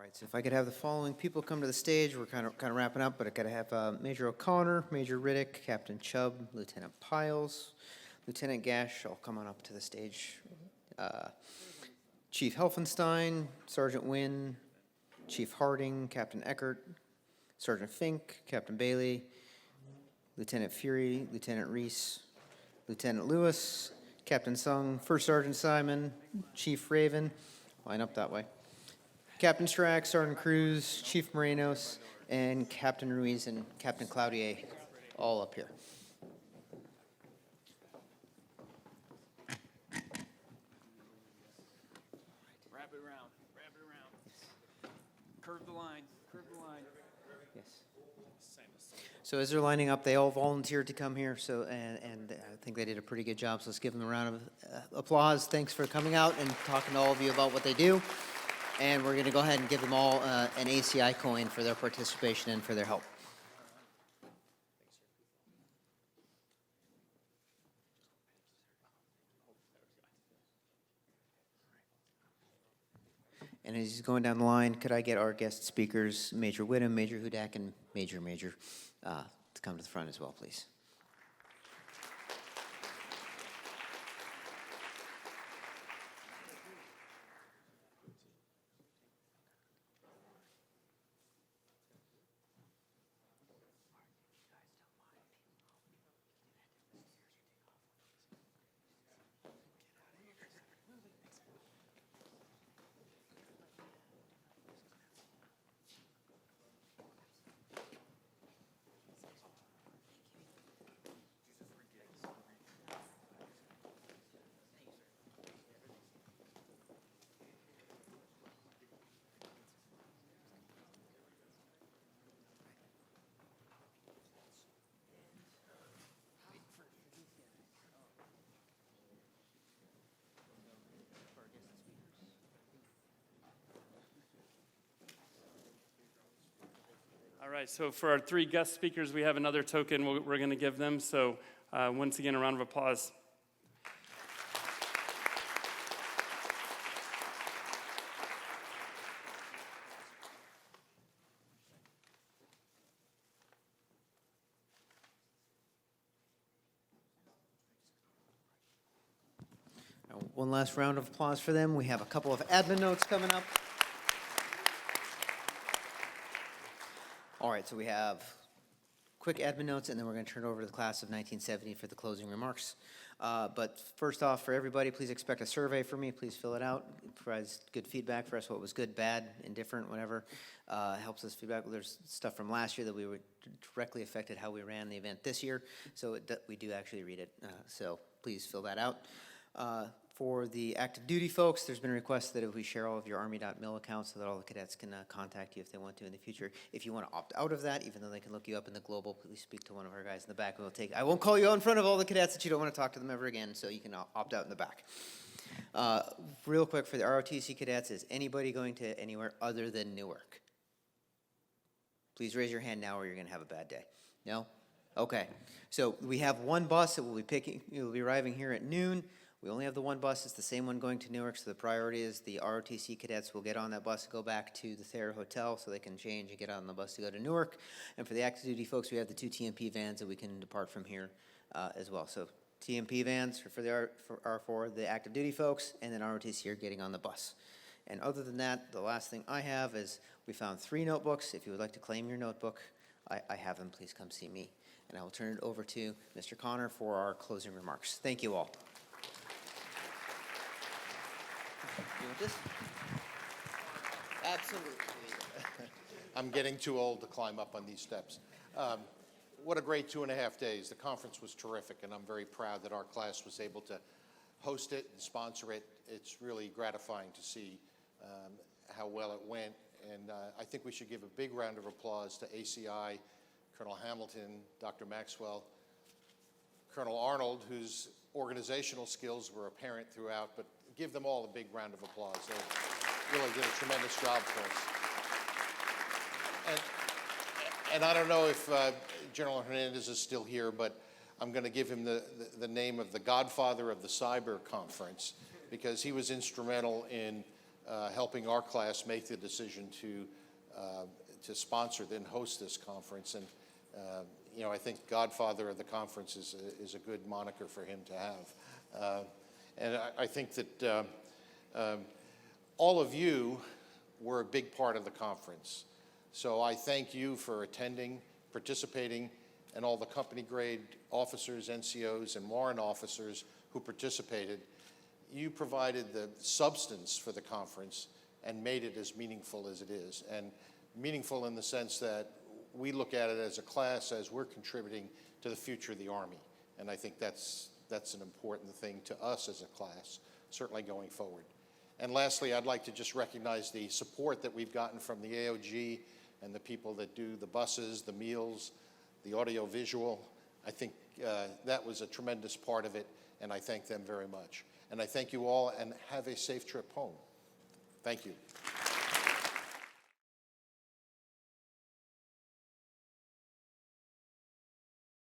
right, so if I could have the following people come to the stage, we're kind of wrapping up, but I gotta have Major O'Connor, Major Riddick, Captain Chubb, Lieutenant Piles, Lieutenant Gash, all come on up to the stage. Chief Helfenstein, Sergeant Wynn, Chief Harding, Captain Eckert, Sergeant Fink, Captain Bailey, Lieutenant Fury, Lieutenant Reese, Lieutenant Lewis, Captain Sung, First Sergeant Simon, Chief Raven, line up that way. Captain Strack, Sergeant Cruz, Chief Morenos, and Captain Ruiz and Captain Cloudier, all up here. Wrap it around, curve the line, Yes. So as they're lining up, they all volunteered to come here, so and I think they did a pretty good job, so let's give them a round of applause. Thanks for coming out and talking to all of you about what they do. And we're going to go ahead and give them all an ACI coin for their participation and for their help. And as he's going down the line, could I get our guest speakers, Major Whittam, Major Hudak, and Major, to come to the front as well, please? All right, so for our three guest speakers, we have another token we're going to give them. So once again, a round of applause. One last round of applause for them. We have a couple of admin notes coming up. All right, so we have quick admin notes, and then we're going to turn it over to the class of 1970 for the closing remarks. But first off, for everybody, please expect a survey from me. Please fill it out. It provides good feedback for us, what was good, bad, indifferent, whatever. Helps us feedback. There's stuff from last year that we were directly affected how we ran the event this year, so we do actually read it. So please fill that out. For the active duty folks, there's been a request that if we share all of your Army.mil accounts so that all the cadets can contact you if they want to in the future. If you want to opt out of that, even though they can look you up in the global, please speak to one of our guys in the back. I won't call you out in front of all the cadets that you don't want to talk to them ever again, so you can opt out in the back. Real quick for the ROTC cadets, is anybody going to anywhere other than Newark? Please raise your hand now or you're going to have a bad day. No? Okay. So we have one bus that will be arriving here at noon. We only have the one bus. It's the same one going to Newark, so the priority is the ROTC cadets will get on that bus and go back to the Thayer Hotel so they can change and get on the bus to go to Newark. And for the active duty folks, we have the two TMP vans that we can depart from here as well. So TMP vans for the active duty folks, and then ROTC are getting on the bus. And other than that, the last thing I have is we found 3 notebooks. If you would like to claim your notebook, I have them. Please come see me. And I will turn it over to Mr. Connor for our closing remarks. Thank you all. You want this? Absolutely. I'm getting too old to climb up on these steps. What a great 2.5 days. The conference was terrific, and I'm very proud that our class was able to host it and sponsor it. It's really gratifying to see how well it went, and I think we should give a big round of applause to ACI, Colonel Hamilton, Dr. Maxwell, Colonel Arnold, whose organizational skills were apparent throughout, but give them all a big round of applause. They really did a tremendous job for us. And I don't know if General Hernandez is still here, but I'm going to give him the name of the godfather of the cyber conference, because he was instrumental in helping our class make the decision to sponsor, then host this conference. And, you know, I think Godfather of the conference is a good moniker for him to have. And I think that all of you were a big part of the conference. So I thank you for attending, participating, and all the company grade officers, NCOs, and warrant officers who participated. You provided the substance for the conference and made it as meaningful as it is. And meaningful in the sense that we look at it as a class as we're contributing to the future of the Army. And I think that's an important thing to us as a class, certainly going forward. And lastly, I'd like to just recognize the support that we've gotten from the AOG and the people that do the buses, the meals, the audio-visual. I think that was a tremendous part of it, and I thank them very much. And I thank you all, and have a safe trip home. Thank you.